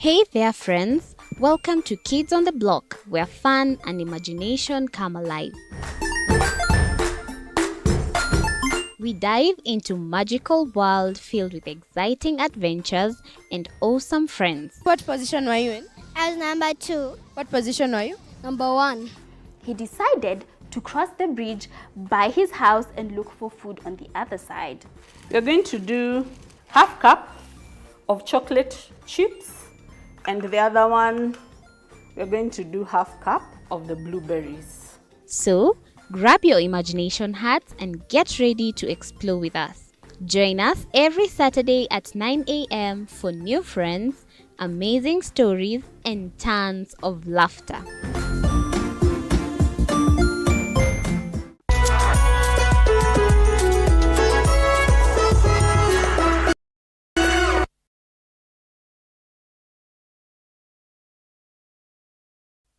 Hey there friends, welcome to Kids on the Block, where fun and imagination come alive. We dive into magical world filled with exciting adventures and awesome friends. What position were you in? I was number 2. What position were you? Number 1. He decided to cross the bridge by his house and look for food on the other side. We're going to do half cup of chocolate chips, and the other one, we're going to do half cup of the blueberries. So, grab your imagination hats and get ready to explore with us. Join us every Saturday at 9 a.m. for new friends, amazing stories, and tons of laughter.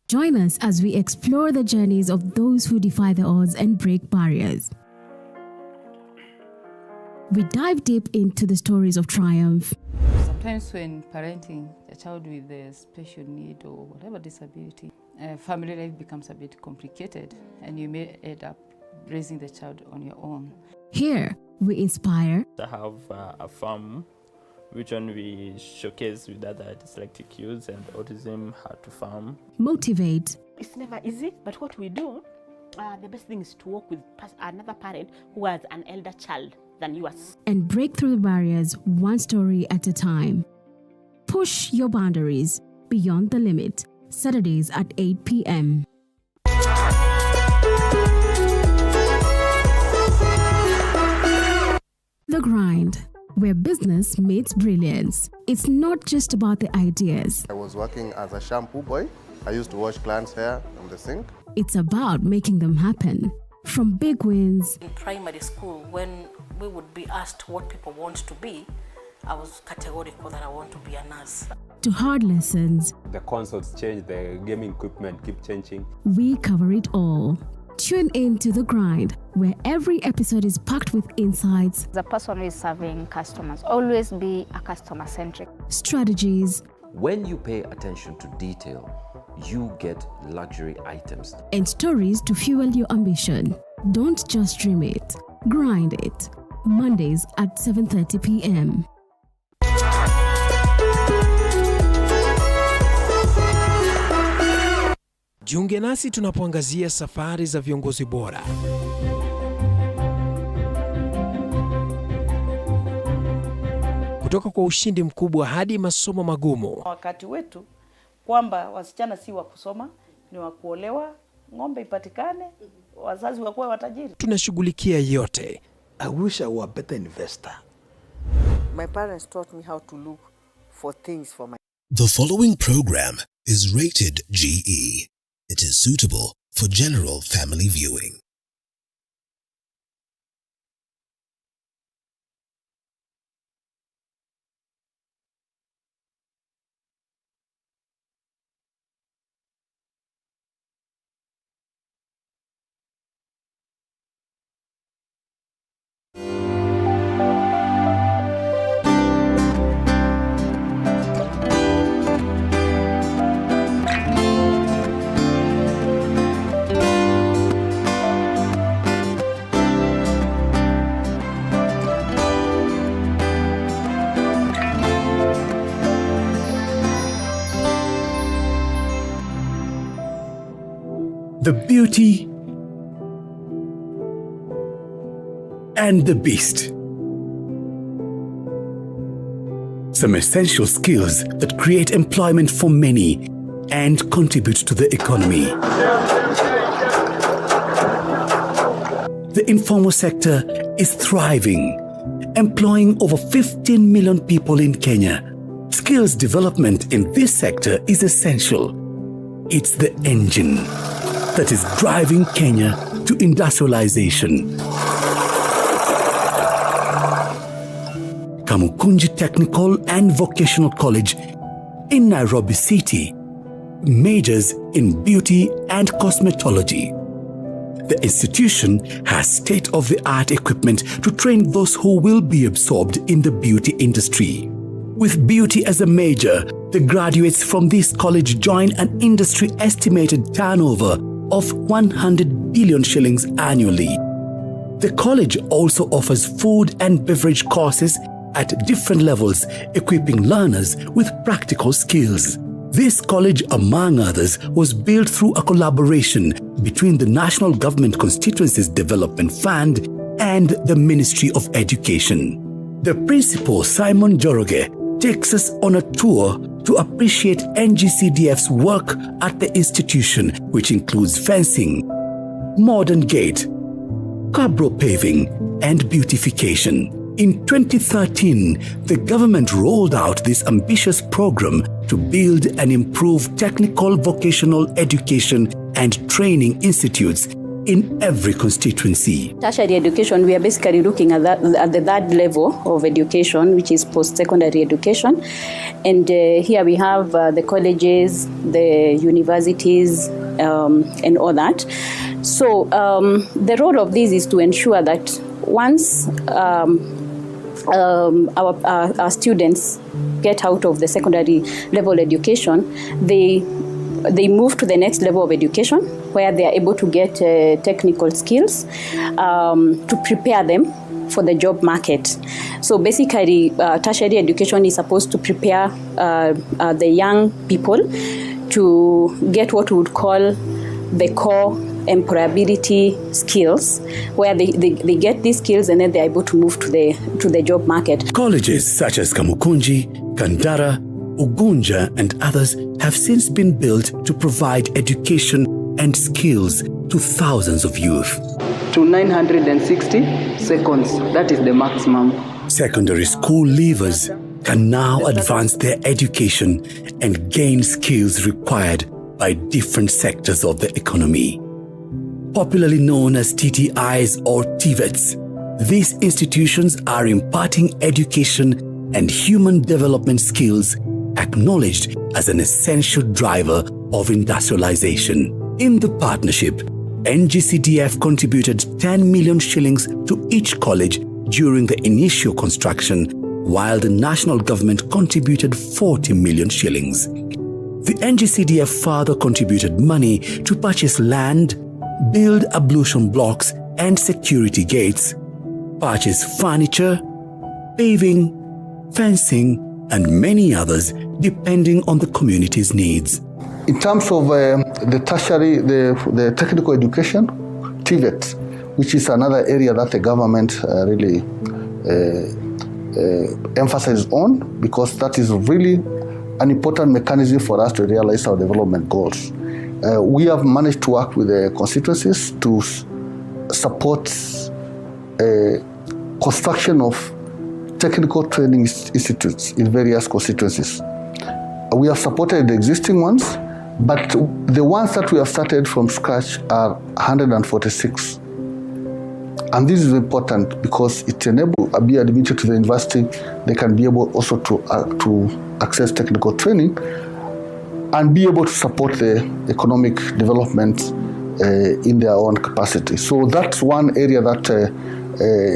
Join us as we explore the journeys of those who defy the odds and break barriers. We dive deep into the stories of triumph. Sometimes when parenting a child with a special need or whatever disability, family life becomes a bit complicated and you may end up raising the child on your own. Here, we inspire. I have a farm which one we showcase with other dyslexic youths and autism, how to farm. Motivate. It's never easy, but what we do, the best thing is to work with another parent who has an elder child than yours. And break through the barriers one story at a time. Push your boundaries beyond the limit. Saturdays at 8 p.m. The Grind, where business meets brilliance. It's not just about the ideas. I was working as a shampoo boy. I used to wash clients' hair on the sink. It's about making them happen. From big wins. In primary school, when we would be asked what people want to be, I was categorical that I want to be a nurse. To hard lessons. The consoles change, the gaming equipment keep changing. We cover it all. Tune in to The Grind, where every episode is packed with insights. The person who is serving customers, always be a customer-centric. Strategies. When you pay attention to detail, you get luxury items. And stories to fuel your ambition. Don't just dream it, grind it. Mondays at 7:30 p.m. Jiunge nasi tunapoangazia safari za viongozi bora. Kutoka kwa ushindi mkubwa hadi masomo magumu. Wakati wetu kwamba wasichana si wa kusoma, ni wa kuolewa, ng'ombe ipatikane, wazazi wakuwa watajiri. Tunashughulikia yote. I wish I were a better investor. My parents taught me how to look for things for my... The following program is rated GE. It is suitable for general family viewing. The Beauty and the Beast. Some essential skills that create employment for many and contribute to the economy. The informal sector is thriving, employing over 15 million people in Kenya. Skills development in this sector is essential. It's the engine that is driving Kenya to industrialization. Kamukunji Technical and Vocational College in Nairobi City majors in beauty and cosmetology. The institution has state-of-the-art equipment to train those who will be absorbed in the beauty industry. With beauty as a major, the graduates from this college join an industry-estimated turnover of 100 billion shillings annually. The college also offers food and beverage courses at different levels, equipping learners with practical skills. This college, among others, was built through a collaboration between the National Government Constituencies Development Fund and the Ministry of Education. The principal, Simon Joroge, takes us on a tour to appreciate NGCDF's work at the institution, which includes fencing, modern gate, cabro paving, and beautification. In 2013, the government rolled out this ambitious program to build and improve technical vocational education and training institutes in every constituency. Tertiary education, we are basically looking at the third level of education, which is post-secondary education. And here we have the colleges, the universities, and all that. So the role of this is to ensure that once our students get out of the secondary level education, they move to the next level of education where they are able to get technical skills to prepare them for the job market. So basically, tertiary education is supposed to prepare the young people to get what we would call the core employability skills, where they get these skills and then they're able to move to the job market. Colleges such as Kamukunji, Kandara, Ugunja, and others have since been built to provide education and skills to thousands of youth. To 960 seconds, that is the maximum. Secondary school leavers can now advance their education and gain skills required by different sectors of the economy. Popularly known as TTIs or TVETs, these institutions are imparting education and human development skills acknowledged as an essential driver of industrialization. In the partnership, NGCDF contributed 10 million shillings to each college during the initial construction, while the national government contributed 40 million shillings. The NGCDF further contributed money to purchase land, build ablution blocks and security gates, purchase furniture, paving, fencing, and many others depending on the community's needs. In terms of the tertiary, the technical education, TVET, which is another area that the government really emphasizes on, because that is really an important mechanism for us to realize our development goals. We have managed to work with the constituencies to support construction of technical training institutes in various constituencies. We have supported the existing ones, but the ones that we have started from scratch are 146. And this is important because it enables be admitted to the university. They can be able also to access technical training and be able to support the economic development in their own capacity. So that's one area that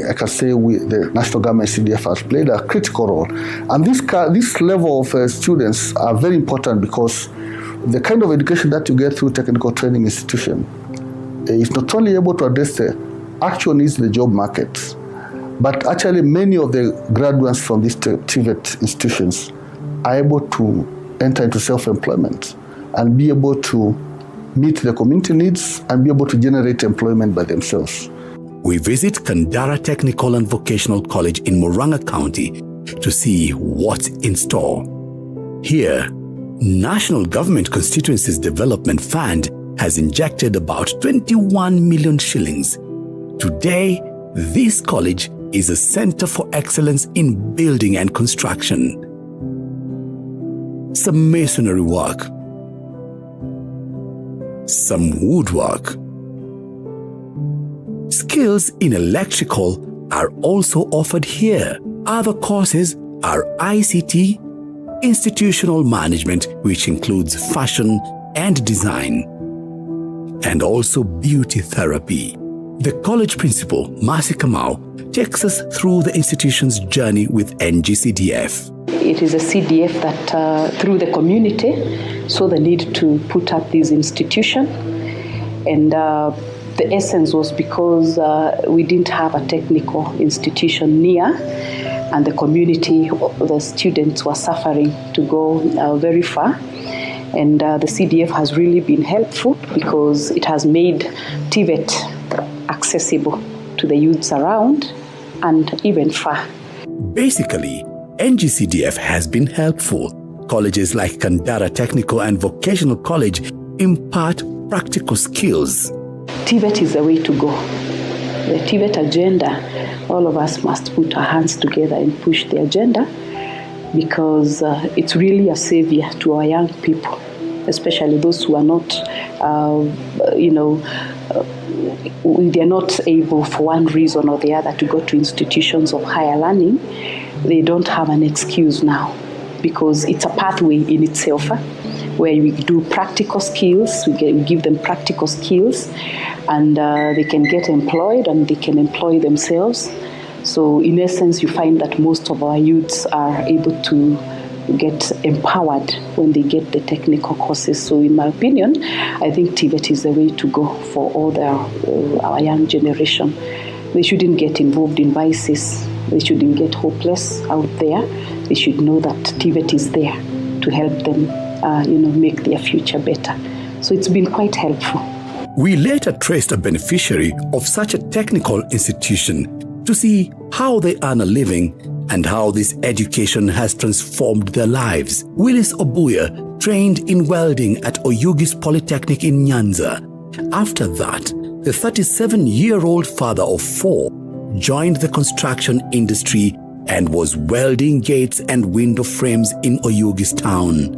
I can say the national government CDF has played a critical role. And this level of students are very important because the kind of education that you get through technical training institution is not only able to address the actual needs of the job market, but actually many of the graduates from these TVET institutions are able to enter into self-employment and be able to meet the community needs and be able to generate employment by themselves. We visit Kandara Technical and Vocational College in Murang'a County to see what's in store. Here, National Government Constituencies Development Fund has injected about 21 million shillings. Today, this college is a center for excellence in building and construction. Some masonry work, some woodwork. Skills in electrical are also offered here. Other courses are ICT, institutional management, which includes fashion and design, and also beauty therapy. The college principal, Mercy Kamau, takes us through the institution's journey with NGCDF. It is a CDF that, through the community, saw the need to put up this institution. And the essence was because we didn't have a technical institution near, and the community, the students were suffering to go very far. And the CDF has really been helpful because it has made TVET accessible to the youths around and even far. Basically, NGCDF has been helpful. Colleges like Kandara Technical and Vocational College impart practical skills. TVET is the way to go. The TVET agenda, all of us must put our hands together and push the agenda, because it's really a savior to our young people, especially those who are not, they're not able for one reason or the other to go to institutions of higher learning. They don't have an excuse now, because it's a pathway in itself where we do practical skills, we give them practical skills, and they can get employed and they can employ themselves. So in essence, you find that most of our youths are able to get empowered when they get the technical courses. So in my opinion, I think TVET is the way to go for all our young generation. They shouldn't get involved in vices. They shouldn't get hopeless out there. They should know that TVET is there to help them, make their future better. So it's been quite helpful. We later traced a beneficiary of such a technical institution to see how they earn a living and how this education has transformed their lives. Willis Obuya trained in welding at Oyugis Polytechnic in Nyanza. After that, the 37-year-old father of 4 joined the construction industry and was welding gates and window frames in Oyugis town.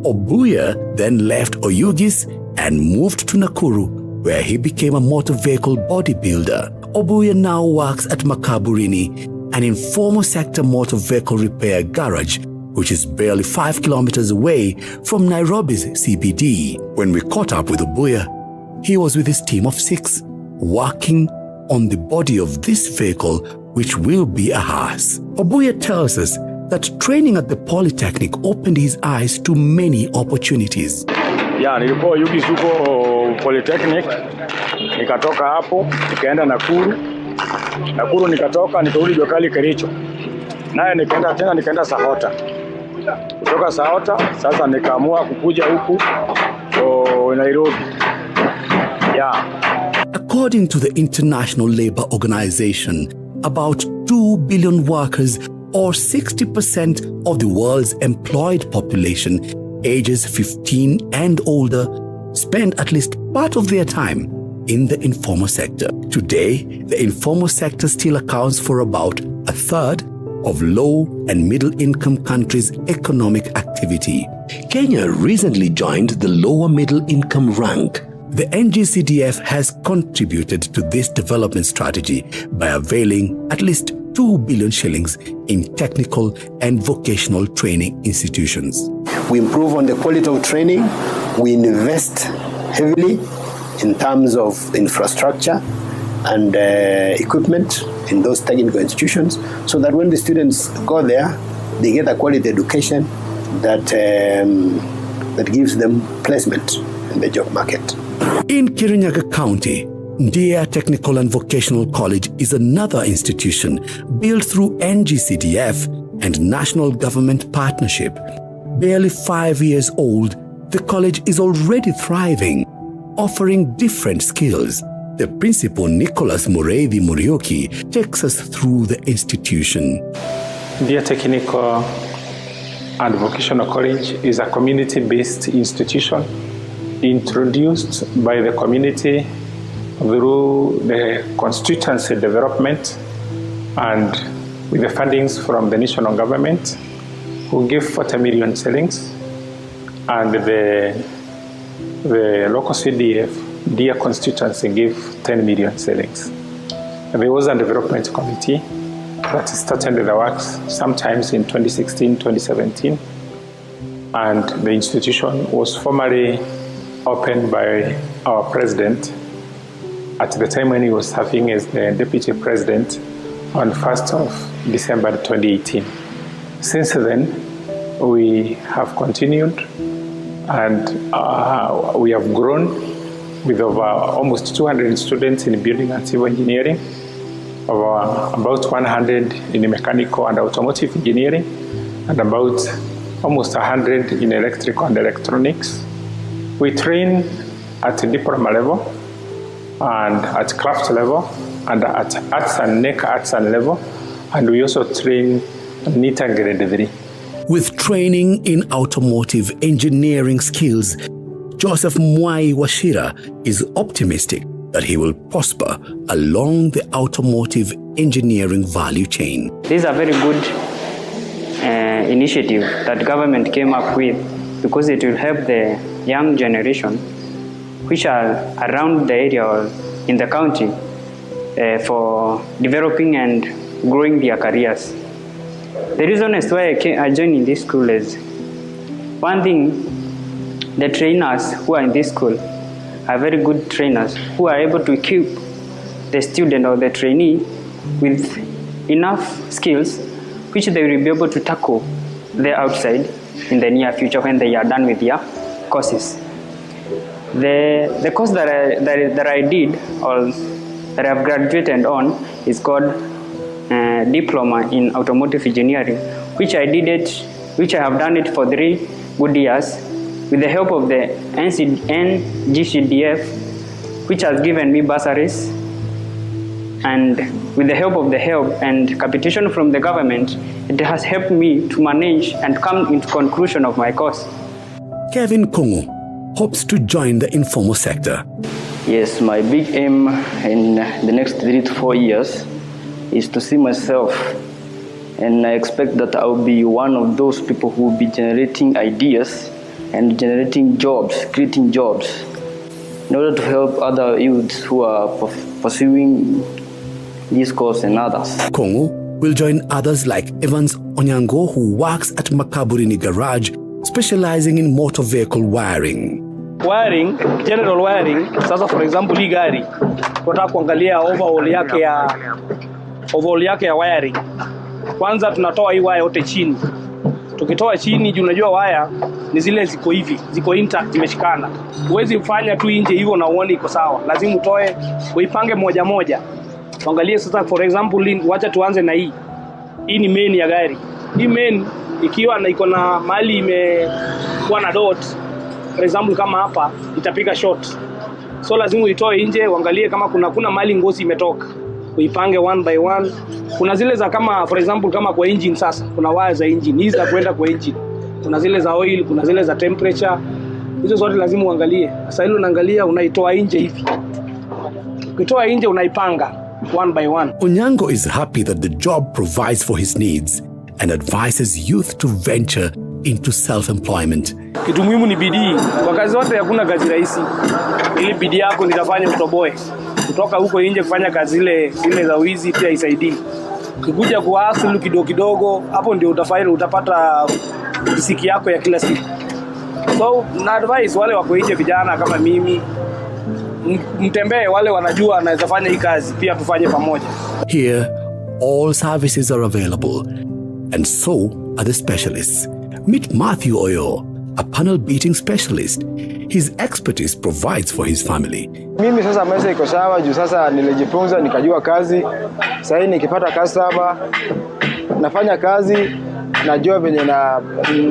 Obuya then left Oyugis and moved to Nakuru, where he became a motor vehicle bodybuilder. Obuya now works at Makaburini, an informal sector motor vehicle repair garage, which is barely 5 kilometers away from Nairobi's CBD. When we caught up with Obuya, he was with his team of 6, working on the body of this vehicle, which will be a hearse. Obuya tells us that training at the Polytechnic opened his eyes to many opportunities. Nilikuwa Oyugis huko Polytechnic, nikatoka hapo, nikaenda Nakuru. Nakuru nikatoka, nikarudi Jokali Kericho. Naye nikaenda Sahota. Kutoka Sahota, sasa nikaamua kukuja huku Nairobi. According to the International Labour Organization, about 2 billion workers, or 60% of the world's employed population, ages 15 and older, spend at least part of their time in the informal sector. Today, the informal sector still accounts for about a third of low and middle income countries' economic activity. Kenya recently joined the lower middle income rank. The NGCDF has contributed to this development strategy by availing at least 2 billion shillings in technical and vocational training institutions. We improve on the quality of training. We invest heavily in terms of infrastructure and equipment in those technical institutions, so that when the students go there, they get a quality education that gives them placement in the job market. In Kirinyaga County, Ndia Technical and Vocational College is another institution built through NGCDF and national government partnership. Barely 5 years old, the college is already thriving, offering different skills. The principal, Nicholas Mureithi Muriuki, takes us through the institution. Ndia Technical and Vocational College is a community-based institution introduced by the community through the constituency development and with the fundings from the national government, who give 40 million shillings, and the local CDF, Ndia constituency, gave 10 million shillings. There was a development committee that started the works sometimes in 2016, 2017, and the institution was formally opened by our president at the time when he was serving as the deputy president on 1st of December 2018. Since then, we have continued and we have grown with over almost 200 students in building and civil engineering, over about 100 in mechanical and automotive engineering, and about almost 100 in electrical and electronics. We train at diploma level and at craft level and at arts and neck arts and level, and we also train NEET and grade 3. With training in automotive engineering skills, Joseph Mwai Washira is optimistic that he will prosper along the automotive engineering value chain. This is a very good initiative that government came up with, because it will help the young generation which are around the area or in the county for developing and growing their careers. The reason as why I joined in this school is, one thing, the trainers who are in this school are very good trainers who are able to equip the student or the trainee with enough skills which they will be able to tackle the outside in the near future when they are done with their courses. The course that I did, or that I have graduated on, is called Diploma in Automotive Engineering, which I have done it for 3 good years with the help of the NGCDF, which has given me bursaries, and with the help of the help and capitation from the government, it has helped me to manage and come into conclusion of my course. Kevin Kongo hopes to join the informal sector. Yes, my big aim in the next 3 to 4 years is to see myself, and I expect that I will be one of those people who will be generating ideas and generating jobs, creating jobs, in order to help other youths who are pursuing this course and others. Kongo will join others like Evans Onyango, who works at Makaburini Garage, specializing in motor vehicle wiring. Wiring, general wiring. Sasa for example, hii gari tunataka kuangalia overall yake ya wiring. Kwanza tunatoa hii wire yote chini. Tukitoa chini, juu unajua wire ni zile ziko hivi, ziko intact, zimeshikana. Huwezi kufanya tu nje hivyo na uone iko sawa. Lazima utoe, uipange moja moja. Angalia sasa for example, wacha tuanze na hii. Hii ni main ya gari. Hii main ikiwa na iko na mali imekuwa na dot, for example kama hapa itapiga short. So lazima uitoe nje, uangalie kama kuna mali ngozi imetoka. Uipange one by one. Kuna zile za kama for example kama kwa engine, sasa kuna wire za engine, hizi za kwenda kwa engine. Kuna zile za oil, kuna zile za temperature. Hizo zote lazima uangalie. Sasa hilo unaangalia, unaitoa nje hivi. Ukitoa nje unaipanga one by one. Onyango is happy that the job provides for his needs and advises youth to venture into self-employment. Kitu muhimu ni bidii. Kwa kazi zote hakuna kazi rahisi. Ili bidii yako nitafanya utoboe. Kutoka huko nje kufanya kazi zile za wizi pia isaidii. Ukikuja kuhustle kidogo kidogo, hapo ndio utapata riziki yako ya kila siku. So na advice wale wako nje, vijana kama mimi, mtembee, wale wanajua anaweza fanya hii kazi, pia tufanye pamoja. Here, all services are available, and so are the specialists. Meet Matthew Oyo, a panel beating specialist. His expertise provides for his family. Mimi sasa maisha iko sawa juu sasa nilijifunza nikajua kazi. Sasa nikipata customer nafanya kazi, najua venye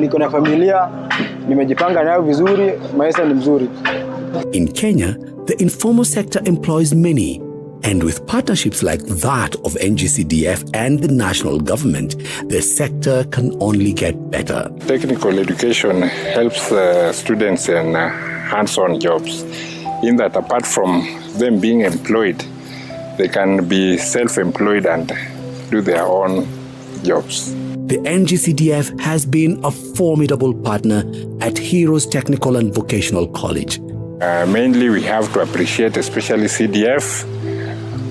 niko na familia, nimejipanga nayo vizuri, maisha ni mzuri. In Kenya, the informal sector employs many, and with partnerships like that of NGCDF and the national government, the sector can only get better. Technical education helps students in hands-on jobs, in that apart from them being employed, they can be self-employed and do their own jobs. The NGCDF has been a formidable partner at Heroes Technical and Vocational College. Mainly we have to appreciate especially CDF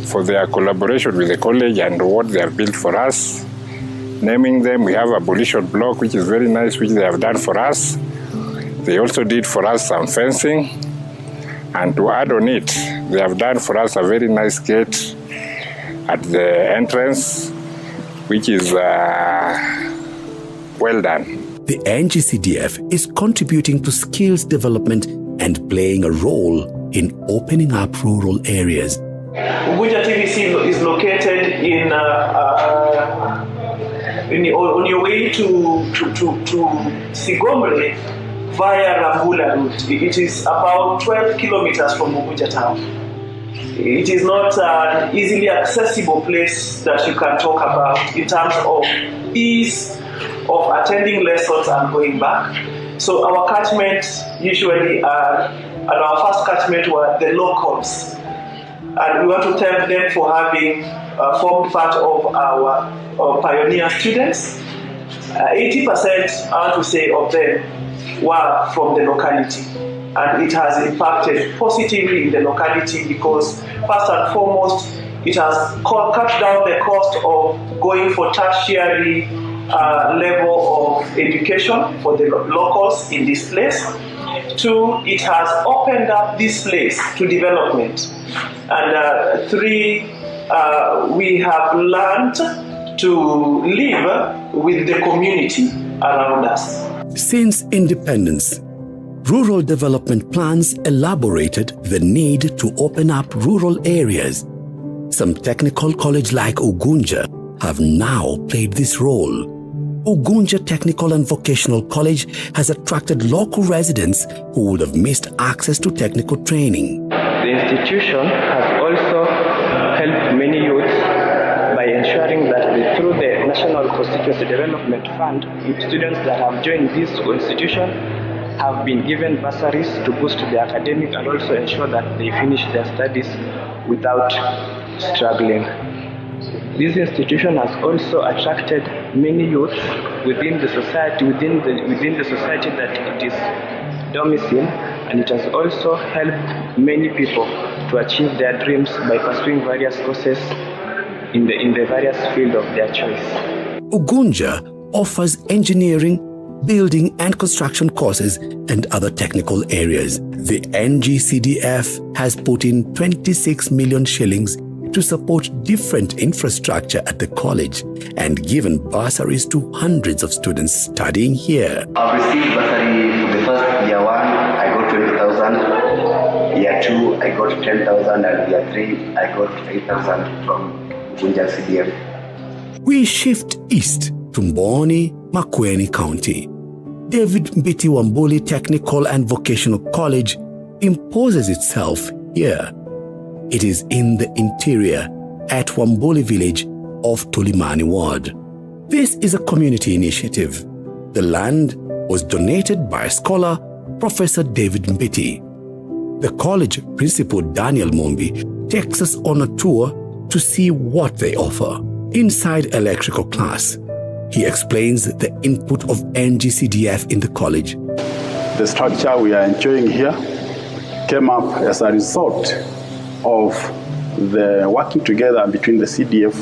for their collaboration with the college and what they have built for us. Naming them, we have abolition block, which is very nice, which they have done for us. They also did for us some fencing. And to add on it, they have done for us a very nice gate at the entrance, which is well done. The NGCDF is contributing to skills development and playing a role in opening up rural areas. Unguja TVC is located on your way to Sigombe via Rambula route. It is about 12 kilometers from Unguja town. It is not an easily accessible place that you can talk about in terms of ease of attending lessons and going back. So our catchments usually are, and our first catchment were the locals. And we want to thank them for having formed part of our pioneer students. 80%, I want to say, of them were from the locality. And it has impacted positively in the locality because, first and foremost, it has cut down the cost of going for tertiary level of education for the locals in this place. Two, it has opened up this place to development. And three, we have learned to live with the community around us. Since independence, rural development plans elaborated the need to open up rural areas. Some technical colleges like Ugunja have now played this role. Ugunja Technical and Vocational College has attracted local residents who would have missed access to technical training. The institution has also helped many youths by ensuring that through the National Constituency Development Fund, students that have joined this institution have been given bursaries to boost their academic and also ensure that they finish their studies without struggling. This institution has also attracted many youth within the society, within the society that it is domicile, and it has also helped many people to achieve their dreams by pursuing various courses in the various fields of their choice. Ugunja offers engineering, building and construction courses and other technical areas. The NGCDF has put in 26 million shillings to support different infrastructure at the college and given bursaries to hundreds of students studying here. I've received bursary for the first year 1, I got 20,000. Year 2, I got 10,000, and year 3, I got 8,000 from NGCDF. We shift east to Mboni, Makueni County. David Mbiti Wambuli Technical and Vocational College imposes itself here. It is in the interior at Wambuli village of Tulimani Ward. This is a community initiative. The land was donated by scholar Professor David Mbiti. The college principal Daniel Mombi takes us on a tour to see what they offer. Inside electrical class, he explains the input of NGCDF in the college. The structure we are enjoying here came up as a result of the working together between the CDF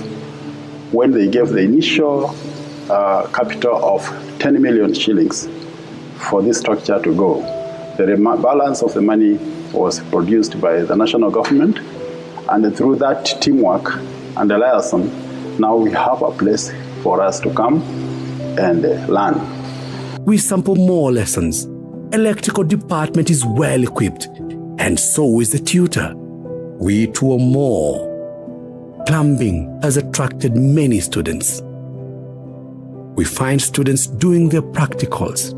when they gave the initial capital of 10 million shillings for this structure to go. The balance of the money was produced by the national government, and through that teamwork and the liaison, now we have a place for us to come and learn. We sample more lessons. Electrical department is well equipped, and so is the tutor. We tour more. Plumbing has attracted many students. We find students doing their practicals.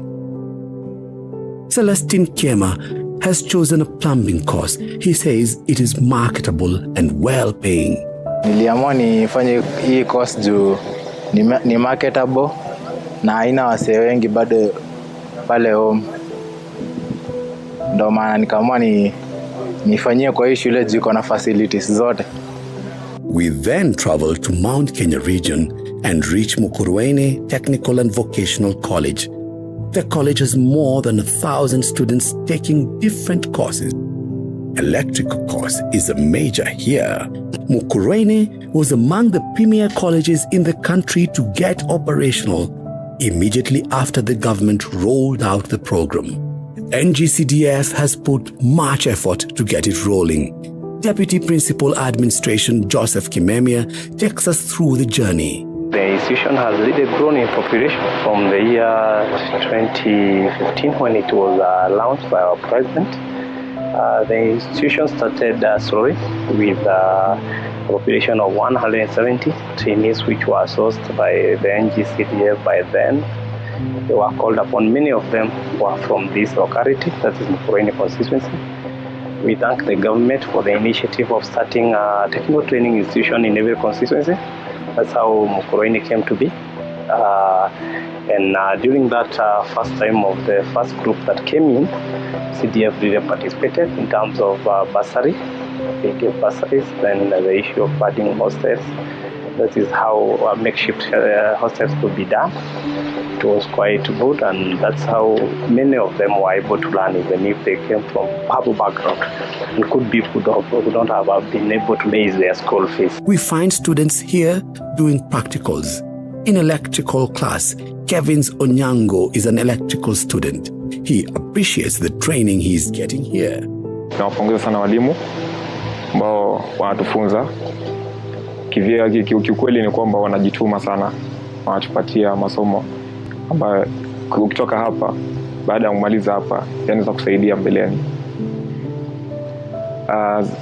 Celestine Kema has chosen a plumbing course. He says it is marketable and well-paying. Niliamua nifanye hii course juu ni marketable na haina wasee wengi bado pale home. Ndio maana nikaamua nifanyie kwa hii shule juu iko na facilities zote. We then travel to Mount Kenya region and reach Mukurweini Technical and Vocational College. The college has more than 1,000 students taking different courses. Electrical course is a major here. Mukurweini was among the premier colleges in the country to get operational immediately after the government rolled out the program. NGCDF has put much effort to get it rolling. Deputy Principal Administration Joseph Kimemia takes us through the journey. The institution has really grown in population from the year 2015 when it was launched by our president. The institution started slowly with a population of 170 trainees, which were sourced by the NGCDF by then. They were called upon. Many of them were from this locality, that is Mukurweini constituency. We thank the government for the initiative of starting a technical training institution in every constituency. That's how Mukurweini came to be. During that first time of the first group that came in, CDF really participated in terms of bursary. They gave bursaries, then the issue of adding hostels. That is how makeshift hostels could be done. It was quite good, and that's how many of them were able to learn, even if they came from humble background and could be who don't have been able to raise their school fees. We find students here doing practicals. In electrical class, Kevin's Onyango is an electrical student. He appreciates the training he's getting here. Nawapongeza sana walimu ambao wanatufunza. Kiukweli ni kwamba wanajituma sana, wanatupatia masomo ambayo ukitoka hapa, baada ya kumaliza hapa, yanaweza kusaidia mbeleni.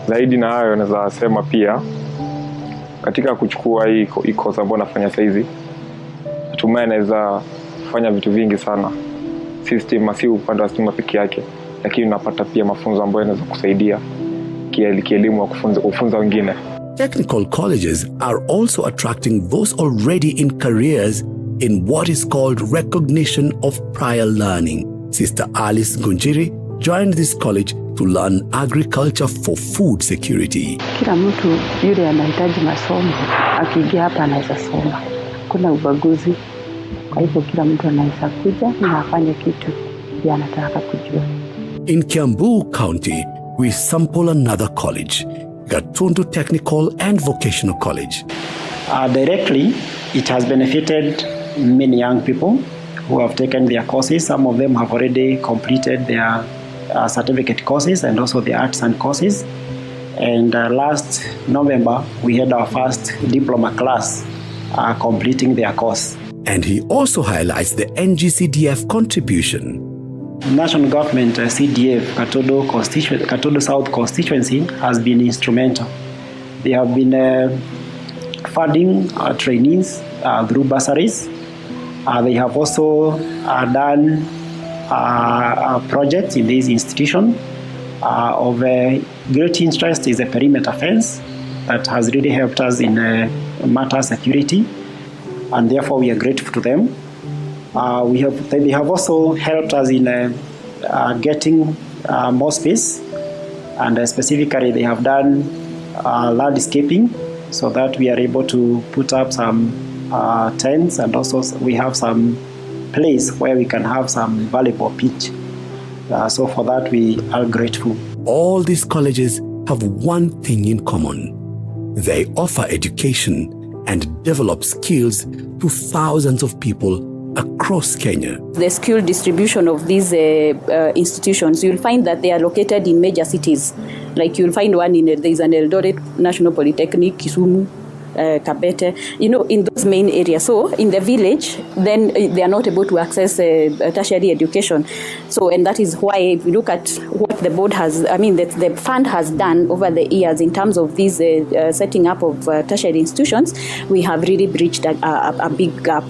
Zaidi na hayo naweza sema pia, katika kuchukua hii course ambayo nafanya sasa hizi, natumai naweza kufanya vitu vingi sana. System si upande wa stima pekee yake, lakini unapata pia mafunzo ambayo yanaweza kusaidia kielimu wa kufunza wengine. Technical colleges are also attracting those already in careers in what is called recognition of prior learning. Sister Alice Gunjiri joined this college to learn agriculture for food security. Kila mtu yule anahitaji masomo, akiingia hapa anaweza soma. Kuna ubaguzi. Kwa hivyo kila mtu anaweza kuja na afanye kitu ya anataka kujua. In Kiambu County, we sample another college, Gatundu Technical and Vocational College. Directly, it has benefited many young people who have taken their courses. Some of them have already completed their certificate courses and also the arts and courses. And last November, we had our first diploma class completing their course. And he also highlights the NGCDF contribution. National government CDF Katodo South constituency has been instrumental. They have been funding trainees through bursaries. They have also done projects in this institution. Of great interest is a perimeter fence that has really helped us in matter security, and therefore we are grateful to them. They have also helped us in getting more space, and specifically they have done landscaping so that we are able to put up some tents, and also we have some place where we can have some valuable pitch. So for that we are grateful. All these colleges have one thing in common. They offer education and develop skills to thousands of people across Kenya. The skill distribution of these institutions, you'll find that they are located in major cities. Like you'll find one there's an Eldoret National Polytechnic, Kisumu, Kabete, in those main areas. So in the village, then they are not able to access tertiary education. So, and that is why if you look at what the board has, the fund has done over the years in terms of these setting up of tertiary institutions, we have really breached a big gap.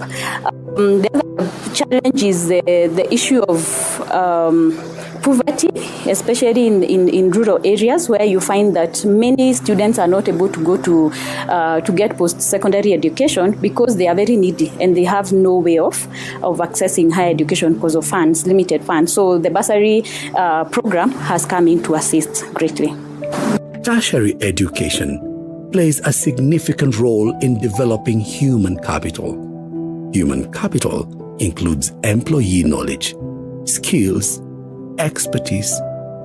The other challenge is the issue of poverty, especially in rural areas where you find that many students are not able to go to get post-secondary education because they are very needy and they have no way of accessing higher education because of funds, limited funds. So the bursary program has come in to assist greatly. Tertiary education plays a significant role in developing human capital. Human capital includes employee knowledge, skills, expertise,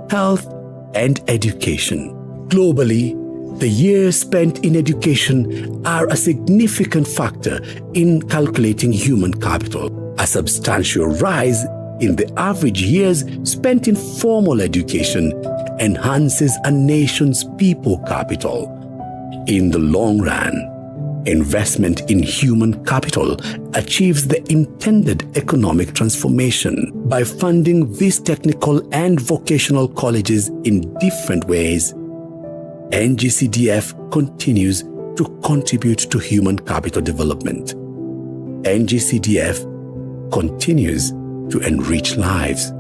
health, and education. Globally, the years spent in education are a significant factor in calculating human capital. A substantial rise in the average years spent in formal education enhances a nation's people capital. In the long run, investment in human capital achieves the intended economic transformation by funding these technical and vocational colleges in different ways. NGCDF continues to contribute to human capital development. NGCDF continues to enrich lives.